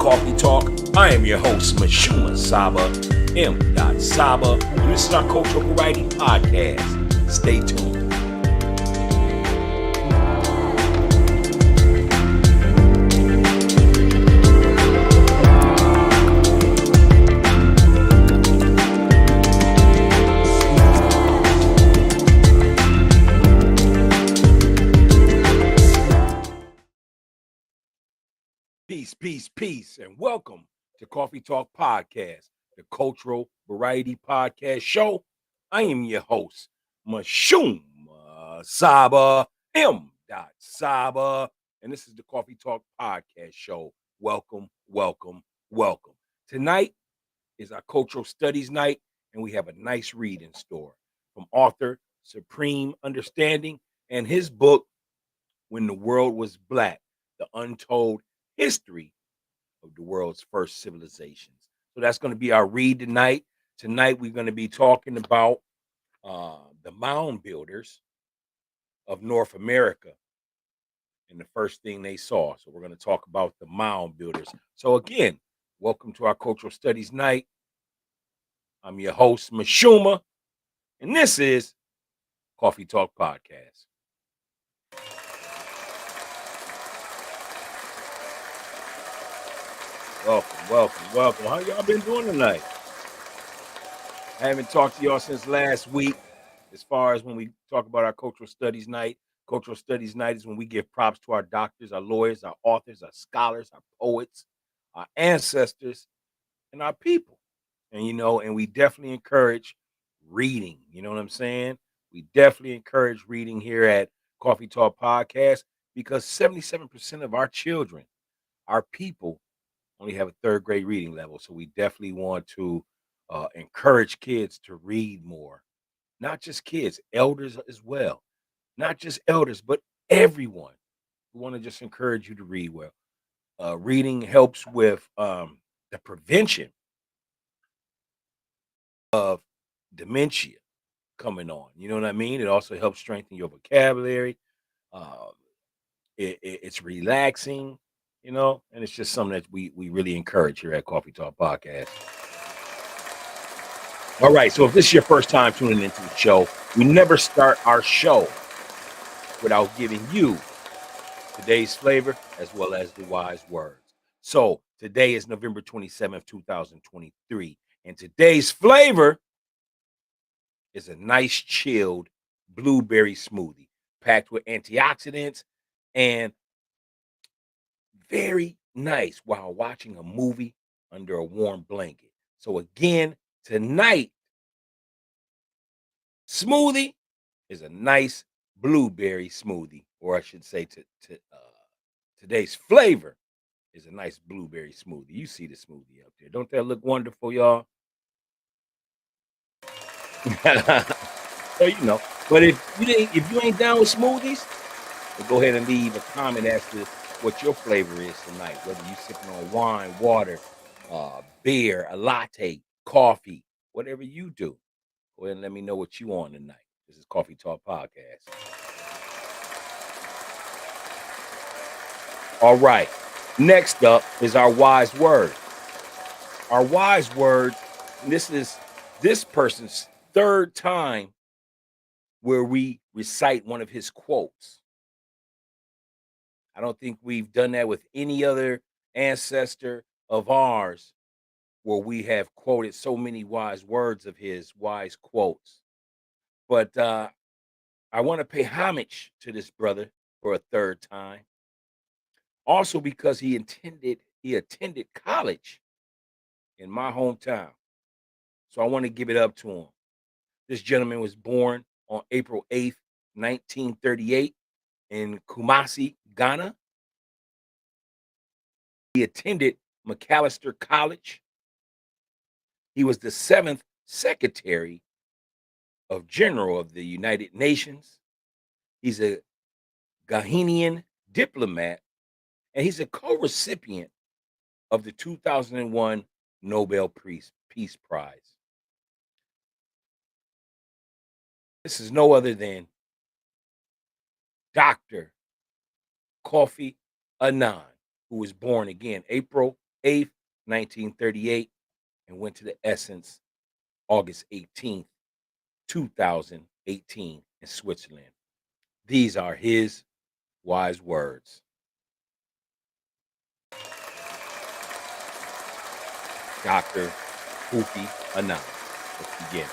Coffee Talk. I am your host, Mashuma Saba, M. Saba, and this is our Cultural Variety Podcast. Stay tuned. Peace, and welcome to Coffee Talk Podcast, the Cultural Variety Podcast Show. I am your host, Mashuma Saba, M. Saba, and this is the Coffee Talk Podcast Show. Welcome. Tonight is our Cultural Studies Night, and we have a nice read in store from author Supreme Understanding and his book, When the World Was Black, the Untold History of the World's First Civilizations. So that's going to be our read tonight. Tonight we're going to be talking about the mound builders of North America and the first thing they saw. So we're going to talk about the mound builders. So again, welcome to our Cultural Studies Night. I'm your host, Mashuma, and this is Coffee Talk Podcast. Welcome. How y'all been doing tonight? I haven't talked to y'all since last week as far as when we talk about our Cultural Studies Night. Cultural Studies Night is when we give props to our doctors, our lawyers, our authors, our scholars, our poets, our ancestors, and our people. And we definitely encourage reading. You know what I'm saying? We definitely encourage reading here at Coffee Talk Podcast because 77% of our children, our people, only have a third grade reading level. So we definitely want to encourage kids to read more. Not just kids, elders as well. Not just elders, but everyone. We want to just encourage you to read well. Reading helps with the prevention of dementia coming on. You know what I mean? It also helps strengthen your vocabulary. Uh, it's relaxing, and it's just something that we really encourage here at Coffee Talk Podcast. All right, so if this is your first time tuning into the show, we never start our show without giving you today's flavor as well as the wise words. So today is November 27th, 2023, and today's flavor is a nice chilled blueberry smoothie packed with antioxidants and very nice while watching a movie under a warm blanket. So again, tonight smoothie is a nice blueberry smoothie, or I should say today's flavor is a nice blueberry smoothie. You see the smoothie up there. Don't that look wonderful, y'all? So, but if you ain't down with smoothies, then go ahead and leave a comment as to what your flavor is tonight, whether you sipping on wine, water, beer, a latte, coffee, whatever you do. Go ahead and let me know what you on tonight. This is Coffee Talk Podcast. All right. Next up is our wise word. Our wise word, and this is this person's third time where we recite one of his quotes. I don't think we've done that with any other ancestor of ours where we have quoted so many wise words of his, wise quotes. But I want to pay homage to this brother for a third time. Also because he attended college in my hometown. So I want to give it up to him. This gentleman was born on April 8th, 1938 in Kumasi, Ghana. He attended Macalester College. He was the 7th Secretary of General of the United Nations. He's a Ghanaian diplomat, and he's a co-recipient of the 2001 Nobel Peace Prize. This is no other than Dr. Kofi Annan, who was born again April 8th, 1938, and went to the Essence August 18th, 2018 in Switzerland. These are his wise words. Dr. Kofi Annan. Let's begin.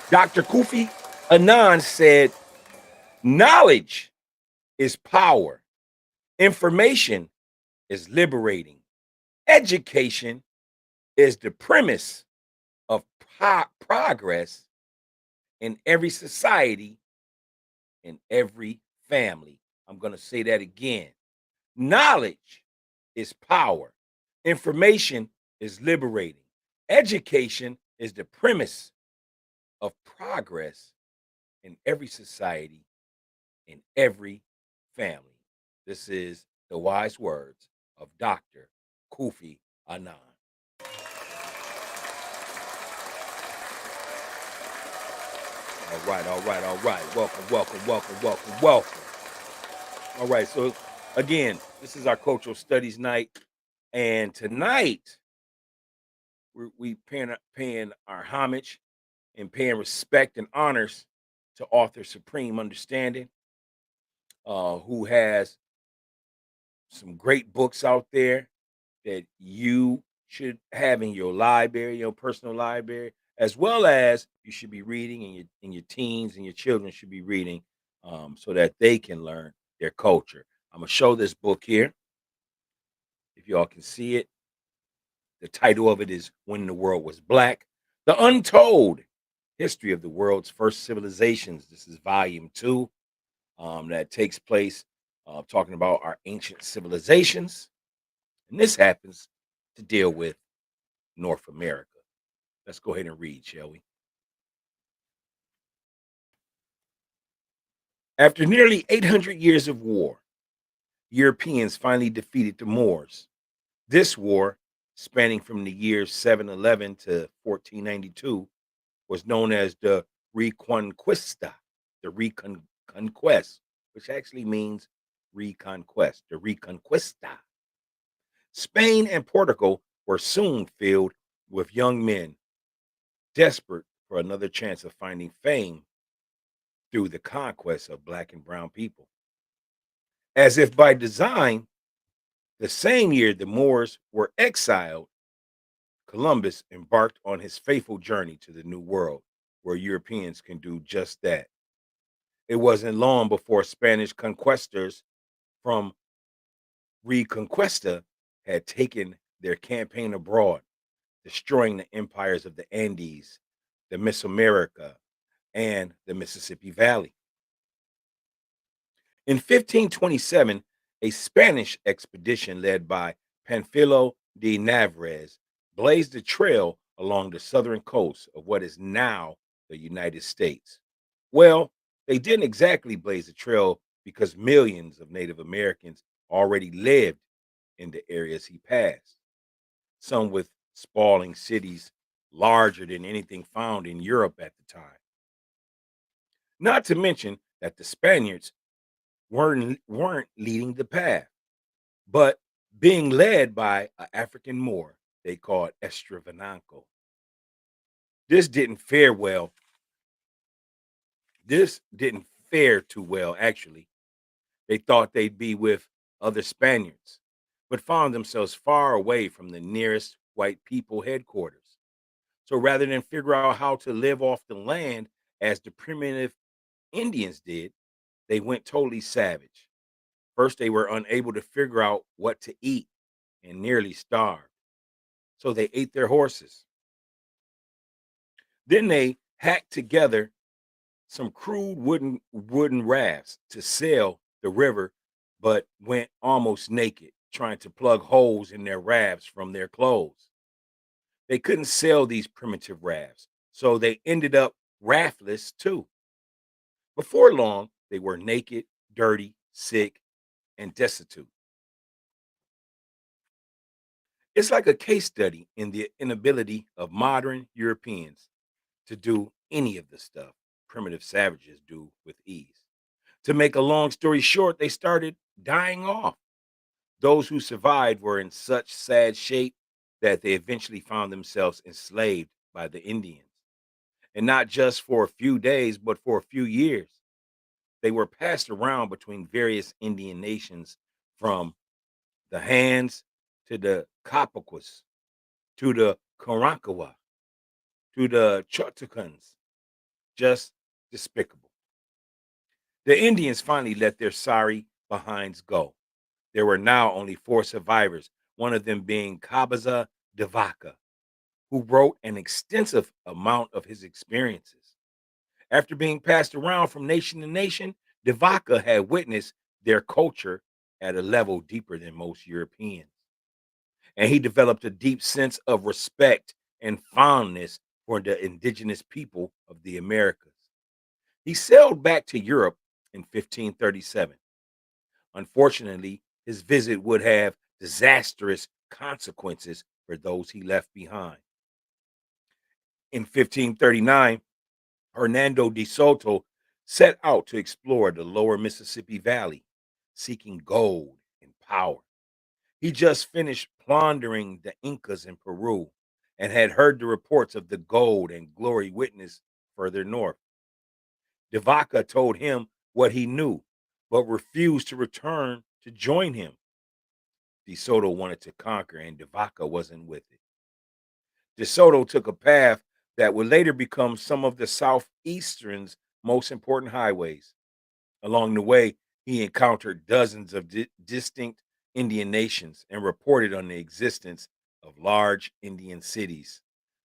Dr. Kofi Annan said, knowledge is power, information is liberating, education is the premise of progress in every society, in every family. I'm going to say that again. Knowledge is power, information is liberating, education is the premise of progress in every society, in every family. This is the wise words of Dr. Kofi Annan. All right, all right, all right. Welcome, welcome, welcome, welcome, welcome. All right, so again, this is our cultural studies night, and tonight we paying our homage and paying respect and honors to author Supreme Understanding, who has some great books out there that you should have in your library, your personal library, as well as you should be reading, and your teens and your children should be reading, so that they can learn their culture. I'm gonna show this book here. If y'all can see it, the title of it is "When the World Was Black: The Untold History of the World's First Civilizations." This is volume 2, that takes place talking about our ancient civilizations, and this happens to deal with North America. Let's go ahead and read, shall we? After nearly 800 years of war, Europeans finally defeated the Moors. This war, spanning from the years 711 to 1492, was known as the Reconquista, the Reconquest, which actually means reconquest, the Reconquista. Spain and Portugal were soon filled with young men desperate for another chance of finding fame through the conquest of black and brown people. As if by design, the same year the Moors were exiled, Columbus embarked on his fateful journey to the New World, where Europeans can do just that. It wasn't long before Spanish conquistadors from Reconquista had taken their campaign abroad, destroying the empires of the Andes, the Mesoamerica, and the Mississippi Valley. In 1527, a Spanish expedition led by Panfilo de Narvaez blazed a trail along the southern coast of what is now the United States. Well, they didn't exactly blaze a trail because millions of Native Americans already lived in the areas he passed, some with sprawling cities larger than anything found in Europe at the time. Not to mention that the Spaniards weren't leading the path, but being led by an African Moor they called Estravananco. This didn't fare well. This didn't fare too well, actually. They thought they'd be with other Spaniards, but found themselves far away from the nearest white people headquarters. So rather than figure out how to live off the land as the primitive Indians did, they went totally savage. First, they were unable to figure out what to eat and nearly starved. So they ate their horses. Then they hacked together some crude wooden rafts to sail the river, but went almost naked, trying to plug holes in their rafts from their clothes. They couldn't sail these primitive rafts, so they ended up raftless too. Before long, they were naked, dirty, sick, and destitute. It's like a case study in the inability of modern Europeans to do any of the stuff primitive savages do with ease. To make a long story short, they started dying off. Those who survived were in such sad shape that they eventually found themselves enslaved by the Indians. And not just for a few days, but for a few years. They were passed around between various Indian nations, from the Hands to the Copaquas to the Karankawa to the Chotacans. Just despicable. The Indians finally let their sorry behinds go. There were now only four survivors, one of them being Kabaza Devaka, who wrote an extensive amount of his experiences. After being passed around from nation to nation, Devaka had witnessed their culture at a level deeper than most Europeans. And he developed a deep sense of respect and fondness for the indigenous people of the Americas. He sailed back to Europe in 1537. Unfortunately, his visit would have disastrous consequences for those he left behind. In 1539, Hernando de Soto set out to explore the lower Mississippi Valley, seeking gold and power. He just finished plundering the Incas in Peru and had heard the reports of the gold and glory witnessed further north. De Vaca told him what he knew, but refused to return to join him. De Soto wanted to conquer, and De Vaca wasn't with it. De Soto took a path that would later become some of the Southeastern's most important highways. Along the way, he encountered dozens of distinct Indian nations and reported on the existence of large Indian cities.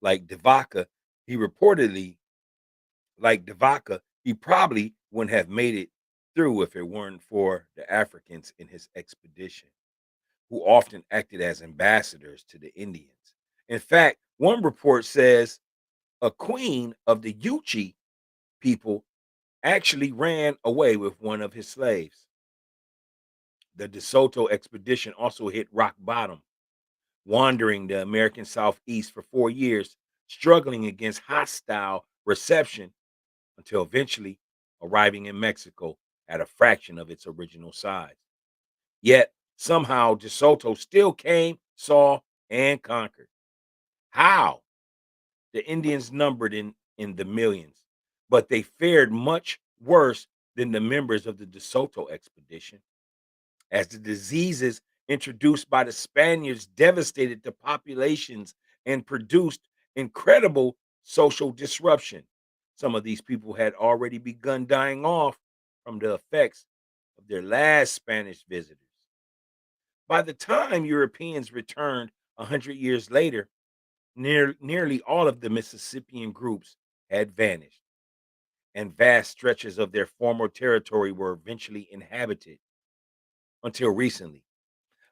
Like De Vaca, he reportedly, like De Vaca, he probably wouldn't have made it through if it weren't for the Africans in his expedition, who often acted as ambassadors to the Indians. In fact, one report says a queen of the Yuchi people actually ran away with one of his slaves. The De Soto expedition also hit rock bottom, wandering the American Southeast for 4 years, struggling against hostile reception until eventually arriving in Mexico at a fraction of its original size. Yet somehow De Soto still came, saw, and conquered. How? The Indians numbered in the millions, but they fared much worse than the members of the De Soto expedition, as the diseases introduced by the Spaniards devastated the populations and produced incredible social disruption. Some of these people had already begun dying off from the effects of their last Spanish visitors. By the time Europeans returned 100 years later, nearly all of the Mississippian groups had vanished, and vast stretches of their former territory were eventually inhabited until recently.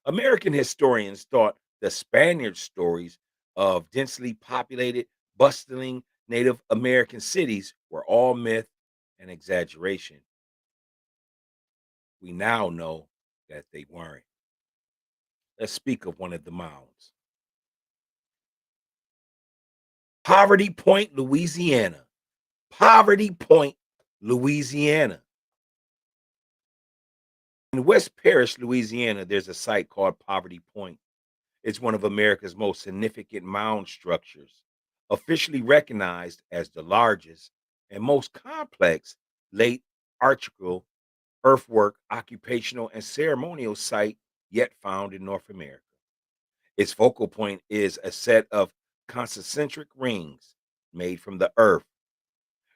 American historians thought the Spaniard stories of densely populated, bustling Native American cities were all myth and exaggeration. We now know that they weren't. Let's speak of one of the mounds. Poverty Point, Louisiana. Poverty Point, Louisiana. In West Parish, Louisiana, there's a site called Poverty Point. It's one of America's most significant mound structures, officially recognized as the largest and most complex late archetypal earthwork, occupational, and ceremonial site yet found in North America. Its focal point is a set of concentric rings made from the earth,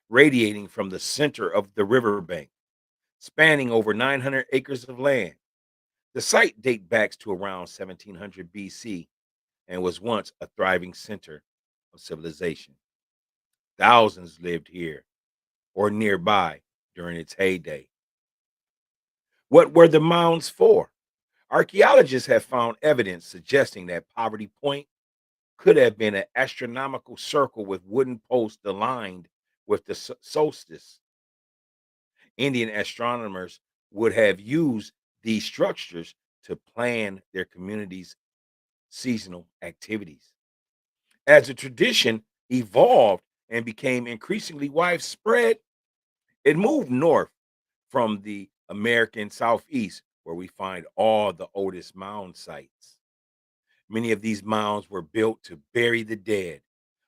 radiating from the center of the riverbank, spanning over 900 acres of land. The site dates back to around 1700 BC and was once a thriving center of civilization. Thousands lived here or nearby during its heyday. What were the mounds for? Archaeologists have found evidence suggesting that Poverty Point could have been an astronomical circle with wooden posts aligned with the solstice. Indian astronomers would have used these structures to plan their community's seasonal activities. As the tradition evolved and became increasingly widespread, it moved north from the American Southeast, where we find all the oldest mound sites. Many of these mounds were built to bury the dead,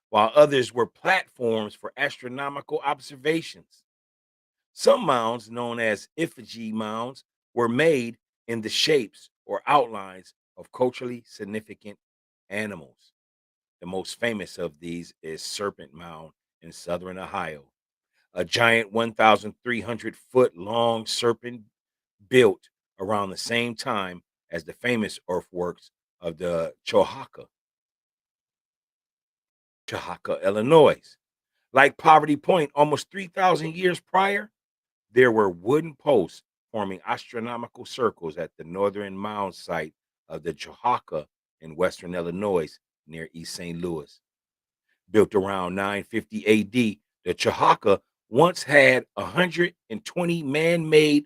while others were platforms for astronomical observations. Some mounds, known as effigy mounds, were made in the shapes or outlines of culturally significant animals. The most famous of these is Serpent Mound in southern Ohio, a giant 1,300-foot long serpent built around the same time as the famous earthworks of the Chahaka, Illinois. Like Poverty Point, almost 3,000 years prior, there were wooden posts forming astronomical circles at the northern mound site of the Chahaka in western Illinois near East St. Louis. Built around 950 AD, the Chahaka once had 120 man made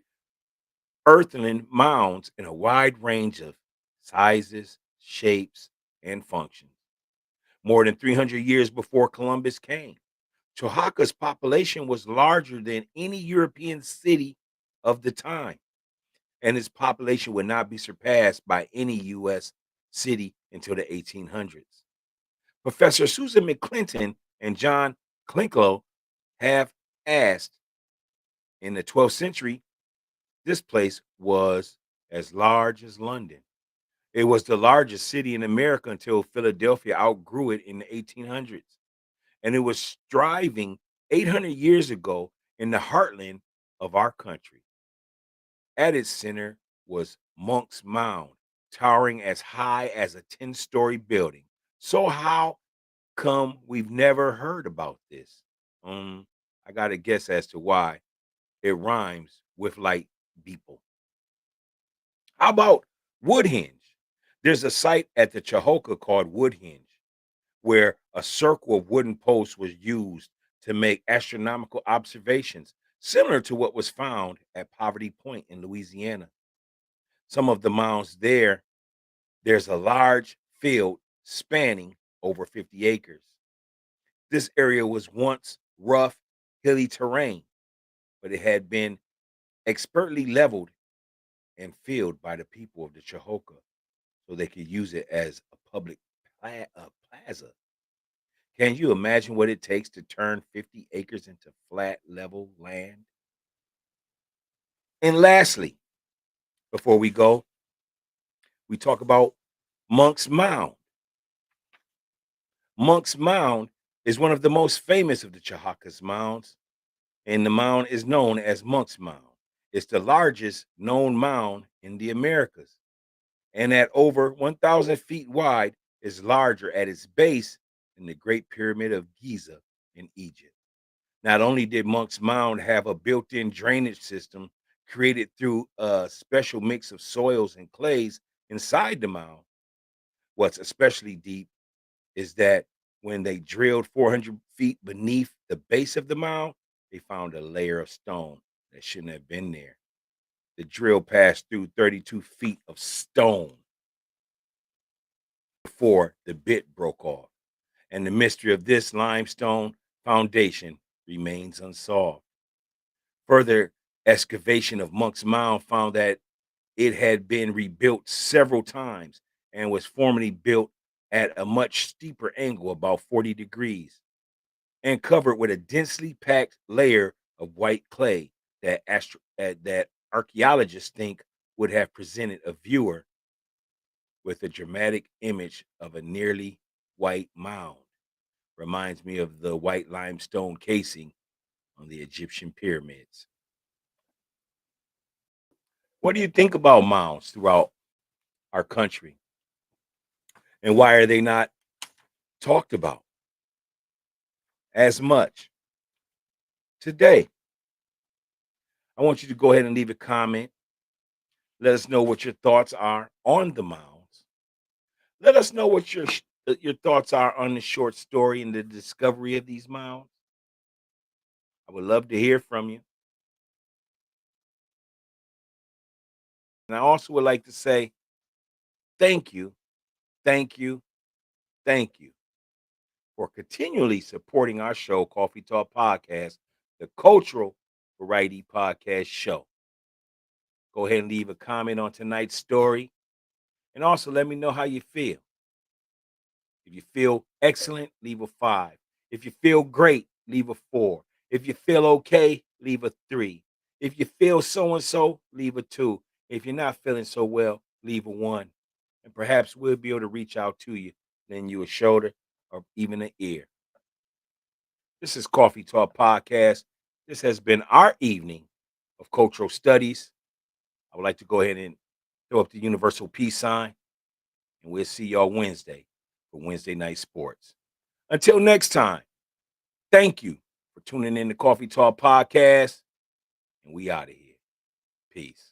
earthen mounds in a wide range of sizes, shapes, and functions. More than 300 years before Columbus came, Oaxaca's population was larger than any European city of the time, and its population would not be surpassed by any U.S. city until the 1800s. Professor Susan McClinton and John Klinklow have asked, in the 12th century, this place was as large as London. It was the largest city in America until Philadelphia outgrew it in the 1800s. And it was thriving 800 years ago in the heartland of our country. At its center was Monk's Mound, towering as high as a 10-story building. So how come we've never heard about this? I got a guess as to why. It rhymes with like beeple. How about Woodhenge? There's a site at the Chahoka called Woodhenge, where a circle of wooden posts was used to make astronomical observations, similar to what was found at Poverty Point in Louisiana. Some of the mounds there's a large field spanning over 50 acres. This area was once rough, hilly terrain, but it had been expertly leveled and filled by the people of the Chahoka so they could use it as a public plaza. Can you imagine what it takes to turn 50 acres into flat, level land? And lastly, before we go, we talk about Monk's Mound. Monk's Mound is one of the most famous of the Chahaka's mounds, and the mound is known as Monk's Mound. It's the largest known mound in the Americas, and at over 1,000 feet wide, is larger at its base than the Great Pyramid of Giza in Egypt. Not only did Monk's Mound have a built-in drainage system created through a special mix of soils and clays inside the mound, what's especially deep is that when they drilled 400 feet beneath the base of the mound, they found a layer of stone that shouldn't have been there. The drill passed through 32 feet of stone before the bit broke off, and the mystery of this limestone foundation remains unsolved. Further excavation of Monk's Mound found that it had been rebuilt several times and was formerly built at a much steeper angle, about 40 degrees, and covered with a densely packed layer of white clay that archaeologists think would have presented a viewer with a dramatic image of a nearly white mound. Reminds me of the white limestone casing on the Egyptian pyramids. What do you think about mounds throughout our country? And why are they not talked about as much today? I want you to go ahead and leave a comment. Let us know what your thoughts are on the mounds. Let us know what your thoughts are on the short story and the discovery of these mounds. I would love to hear from you. And I also would like to say thank you, thank you, thank you for continually supporting our show, Coffee Talk Podcast, the cultural variety podcast show. Go ahead and leave a comment on tonight's story. And also let me know how you feel. If you feel excellent, leave a 5. If you feel great, leave a 4. If you feel okay, leave a 3. If you feel so and so, leave a 2. If you're not feeling so well, leave a 1. And perhaps we'll be able to reach out to you, lend you a shoulder or even an ear. This is Coffee Talk Podcast. This has been our evening of cultural studies. I would like to go ahead and throw up the universal peace sign, and we'll see y'all Wednesday for Wednesday Night Sports. Until next time, thank you for tuning in to Coffee Talk Podcast, and we out of here. Peace.